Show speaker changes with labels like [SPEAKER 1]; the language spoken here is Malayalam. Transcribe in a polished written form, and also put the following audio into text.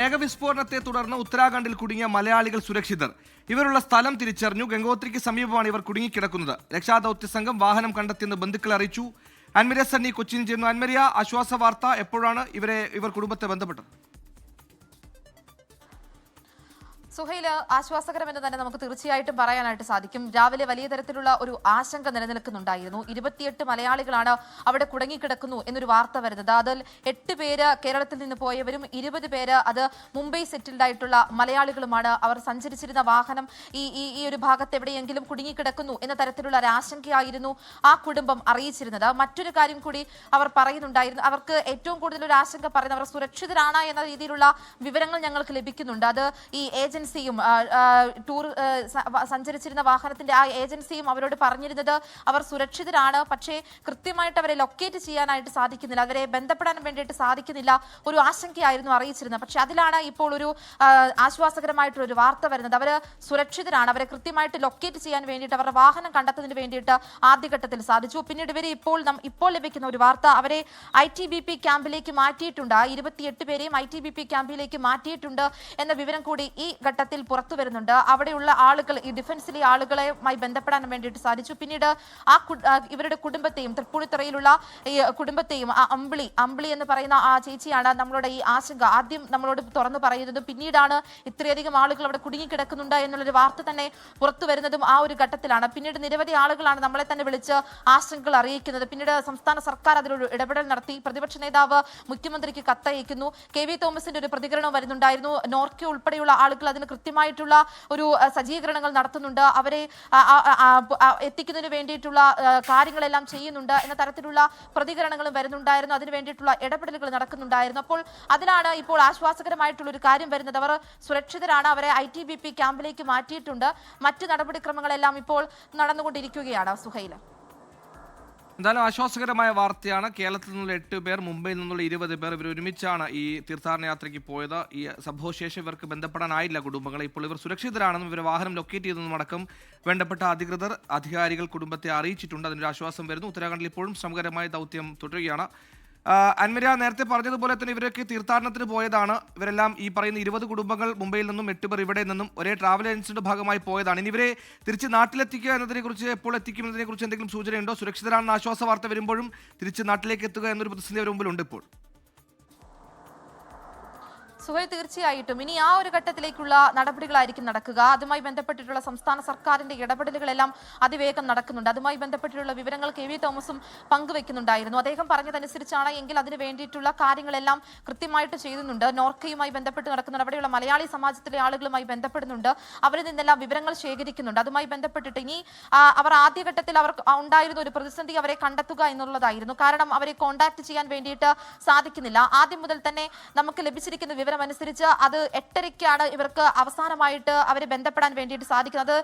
[SPEAKER 1] മേഘവിസ്ഫോടനത്തെ തുടർന്ന് ഉത്തരാഖണ്ഡിൽ കുടുങ്ങിയ മലയാളികൾ സുരക്ഷിതർ. ഇവരുള്ള സ്ഥലം തിരിച്ചറിഞ്ഞു. ഗംഗോത്രിക്ക് സമീപമാണ് ഇവർ കുടുങ്ങിക്കിടക്കുന്നത്. രക്ഷാദൌത്യ സംഘം വാഹനം കണ്ടെത്തിയെന്ന് ബന്ധുക്കളെ അറിയിച്ചു. അൻമരിയ സണ്ണി കൊച്ചിയിൽ ചേർന്നു. അൻമരിയ, ആശ്വാസ വാർത്ത. എപ്പോഴാണ് ഇവർ കുടുംബത്തെ ബന്ധപ്പെട്ടത്?
[SPEAKER 2] സുഹൈല്, ആശ്വാസകരമെന്ന് തന്നെ നമുക്ക് തീർച്ചയായിട്ടും പറയാനായിട്ട് സാധിക്കും. രാവിലെ വലിയ തരത്തിലുള്ള ഒരു ആശങ്ക നിലനിൽക്കുന്നുണ്ടായിരുന്നു. 28 മലയാളികളാണ് അവിടെ കുടുങ്ങിക്കിടക്കുന്നു എന്നൊരു വാർത്ത വരുന്നത്. അതിൽ 8 പേര് കേരളത്തിൽ നിന്ന് പോയവരും 20 പേര് അത് മുംബൈ സെറ്റിൽഡ് ആയിട്ടുള്ള മലയാളികളുമാണ്. അവർ സഞ്ചരിച്ചിരുന്ന വാഹനം ഈ ഒരു ഭാഗത്ത് എവിടെയെങ്കിലും കുടുങ്ങിക്കിടക്കുന്നു എന്ന തരത്തിലുള്ള ഒരു ആശങ്കയായിരുന്നു ആ കുടുംബം അറിയിച്ചിരുന്നത്. മറ്റൊരു കാര്യം കൂടി അവർ പറയുന്നുണ്ടായിരുന്നു. അവർക്ക് ഏറ്റവും കൂടുതൽ ഒരു ആശങ്ക പറയുന്നത് അവർ സുരക്ഷിതരാണ് എന്ന രീതിയിലുള്ള വിവരങ്ങൾ ഞങ്ങൾക്ക് ലഭിക്കുന്നുണ്ട്. അത് ഈ ഏജൻസിയും ടൂർ സഞ്ചരിച്ചിരുന്ന വാഹനത്തിന്റെ ആ ഏജൻസിയും അവരോട് പറഞ്ഞിരുന്നത് അവർ സുരക്ഷിതരാണ്, പക്ഷേ കൃത്യമായിട്ട് അവരെ ലൊക്കേറ്റ് ചെയ്യാനായിട്ട് സാധിക്കുന്നില്ല, അവരെ ബന്ധപ്പെടാൻ വേണ്ടിയിട്ട് സാധിക്കുന്നില്ല, ഒരു ആശങ്കയായിരുന്നു അറിയിച്ചിരുന്നത്. പക്ഷെ അതിലാണ് ഇപ്പോൾ ഒരു ആശ്വാസകരമായിട്ടുള്ള ഒരു വാർത്ത വരുന്നത്. അവർ സുരക്ഷിതരാണ്, അവരെ കൃത്യമായിട്ട് ലൊക്കേറ്റ് ചെയ്യാൻ വേണ്ടിയിട്ട് അവരുടെ വാഹനം കണ്ടെത്തുന്നതിന് വേണ്ടിയിട്ട് ആദ്യഘട്ടത്തിൽ സാധിച്ചു. പിന്നീട് ഇവരെ ഇപ്പോൾ ലഭിക്കുന്ന ഒരു വാർത്ത അവരെ ITBP ക്യാമ്പിലേക്ക് മാറ്റിയിട്ടുണ്ട്. 28 പേരെയും ITBP ക്യാമ്പിലേക്ക് മാറ്റിയിട്ടുണ്ട് എന്ന വിവരം കൂടി ഈ ഘട്ടത്തിൽ പുറത്തു വരുന്നുണ്ട്. അവിടെയുള്ള ആളുകൾ, ഈ ഡിഫൻസിലെ ആളുകളുമായി ബന്ധപ്പെടാൻ വേണ്ടിയിട്ട് സാധിച്ചു. പിന്നീട് ഇവരുടെ കുടുംബത്തെയും, തൃപ്പൂണിത്തുറയിലുള്ള ഈ കുടുംബത്തെയും, അമ്പിളി എന്ന് പറയുന്ന ആ ചേച്ചിയാണ് നമ്മളോട് ഈ ആശങ്ക ആദ്യം നമ്മളോട് തുറന്നു പറയുന്നതും പിന്നീടാണ് ഇത്രയധികം ആളുകൾ അവിടെ കുടുങ്ങിക്കിടക്കുന്നുണ്ട് എന്നുള്ളൊരു വാർത്ത തന്നെ പുറത്തു വരുന്നതും ആ ഒരു ഘട്ടത്തിലാണ്. പിന്നീട് നിരവധി ആളുകളാണ് നമ്മളെ തന്നെ വിളിച്ച് ആശങ്കകൾ അറിയിക്കുന്നത്. പിന്നീട് സംസ്ഥാന സർക്കാർ അതിലൊരു ഇടപെടൽ നടത്തി. പ്രതിപക്ഷ നേതാവ് മുഖ്യമന്ത്രിക്ക് കത്തയക്കുന്നു. KV തോമസിന്റെ ഒരു പ്രതികരണം വരുന്നുണ്ടായിരുന്നു. നോർക്ക ഉൾപ്പെടെയുള്ള ആളുകൾ അതിന് കൃത്യമായിട്ടുള്ള ഒരു സജ്ജീകരണങ്ങൾ നടത്തുന്നുണ്ട്, അവരെ എത്തിക്കുന്നതിന് വേണ്ടിയിട്ടുള്ള കാര്യങ്ങളെല്ലാം ചെയ്യുന്നുണ്ട് എന്ന തരത്തിലുള്ള പ്രതികരണങ്ങളും വരുന്നുണ്ടായിരുന്നു. അതിനു വേണ്ടിയിട്ടുള്ള ഇടപെടലുകൾ നടക്കുന്നുണ്ടായിരുന്നു. അപ്പോൾ അതിലാണ് ഇപ്പോൾ ആശ്വാസകരമായിട്ടുള്ള ഒരു കാര്യം വരുന്നത്. അവർ സുരക്ഷിതരാണ്, അവരെ ITBP ക്യാമ്പിലേക്ക് മാറ്റിയിട്ടുണ്ട്. മറ്റു നടപടിക്രമങ്ങളെല്ലാം ഇപ്പോൾ നടന്നുകൊണ്ടിരിക്കുകയാണ്. സുഹൈല,
[SPEAKER 1] എന്തായാലും ആശ്വാസകരമായ വാർത്തയാണ്. കേരളത്തിൽ നിന്നുള്ള 8 പേർ, മുംബൈയിൽ നിന്നുള്ള 20 പേർ, ഇവർ ഒരുമിച്ചാണ് ഈ തീർത്ഥാടന യാത്രയ്ക്ക് പോയത്. ഈ സംഭവശേഷം ഇവർക്ക് ബന്ധപ്പെടാനായില്ല കുടുംബങ്ങളെ. ഇപ്പോൾ ഇവർ സുരക്ഷിതരാണെന്നും ഇവർ വാഹനം ലൊക്കേറ്റ് ചെയ്തെന്നും അടക്കം വേണ്ടപ്പെട്ട അധികാരികൾ കുടുംബത്തെ അറിയിച്ചിട്ടുണ്ട്. അതിനൊരു ആശ്വാസം വരുന്നു. ഉത്തരാഖണ്ഡിൽ ഇപ്പോഴും ശ്രമകരമായ ദൗത്യം തുടരുകയാണ്. അൻമരിയ, നേരത്തെ പറഞ്ഞതുപോലെ തന്നെ ഇവരൊക്കെ തീർത്ഥാടനത്തിന് പോയതാണ്. ഇവരെല്ലാം ഈ പറയുന്ന 20 കുടുംബങ്ങൾ മുംബൈയിൽ നിന്നും 8 പേർ ഇവിടെ നിന്നും ഒരേ ട്രാവൽ ഏജൻസിയുടെ ഭാഗമായി പോയതാണ്. ഇനി ഇവരെ തിരിച്ച് നാട്ടിലെത്തിക്കുക എന്നതിനെക്കുറിച്ച്, എപ്പോൾ എത്തിക്കുമെന്നതിനെക്കുറിച്ച് എന്തെങ്കിലും സൂചനയുണ്ടോ? സുരക്ഷിതരാണെന്ന ആശ്വാസ വാർത്ത വരുമ്പോഴും തിരിച്ച് നാട്ടിലേക്ക് എത്തുക എന്നൊരു പ്രതിസന്ധി അവരുടെ മുമ്പിലുണ്ട് ഇപ്പോൾ.
[SPEAKER 2] സുഹൈൽ, തീർച്ചയായിട്ടും ഇനി ആ ഒരു ഘട്ടത്തിലേക്കുള്ള നടപടികളായിരിക്കും നടക്കുക. അതുമായി ബന്ധപ്പെട്ടിട്ടുള്ള സംസ്ഥാന സർക്കാരിന്റെ ഇടപെടലുകളെല്ലാം അതിവേഗം നടക്കുന്നുണ്ട്. അതുമായി ബന്ധപ്പെട്ടിട്ടുള്ള വിവരങ്ങൾ KV തോമസും പങ്കുവെക്കുന്നുണ്ടായിരുന്നു. അദ്ദേഹം പറഞ്ഞതനുസരിച്ചാണ് എങ്കിൽ അതിന് വേണ്ടിയിട്ടുള്ള കാര്യങ്ങളെല്ലാം കൃത്യമായിട്ട് ചെയ്യുന്നുണ്ട്. നോർക്കയുമായി ബന്ധപ്പെട്ട് നടക്കുന്നുണ്ട്, അവിടെയുള്ള മലയാളി സമാജത്തിലെ ആളുകളുമായി ബന്ധപ്പെടുന്നുണ്ട്, അവരിൽ നിന്നെല്ലാം വിവരങ്ങൾ ശേഖരിക്കുന്നുണ്ട്. അതുമായി ബന്ധപ്പെട്ടിട്ട് ഇനി അവർ ആദ്യഘട്ടത്തിൽ അവർ ഉണ്ടായിരുന്ന ഒരു പ്രതിസന്ധി അവരെ കണ്ടെത്തുക എന്നുള്ളതായിരുന്നു. കാരണം അവരെ കോൺടാക്ട് ചെയ്യാൻ വേണ്ടിയിട്ട് സാധിക്കുന്നില്ല. ആദ്യം മുതൽ തന്നെ നമുക്ക് ലഭിച്ചിരിക്കുന്ന വിവരം അനുസരിച്ച് അത് 8:30-ക്കാണ് ഇവർക്ക് അവസാനമായിട്ട് അവരെ ബന്ധപ്പെടാൻ വേണ്ടിയിട്ട് സാധിക്കുന്നത്.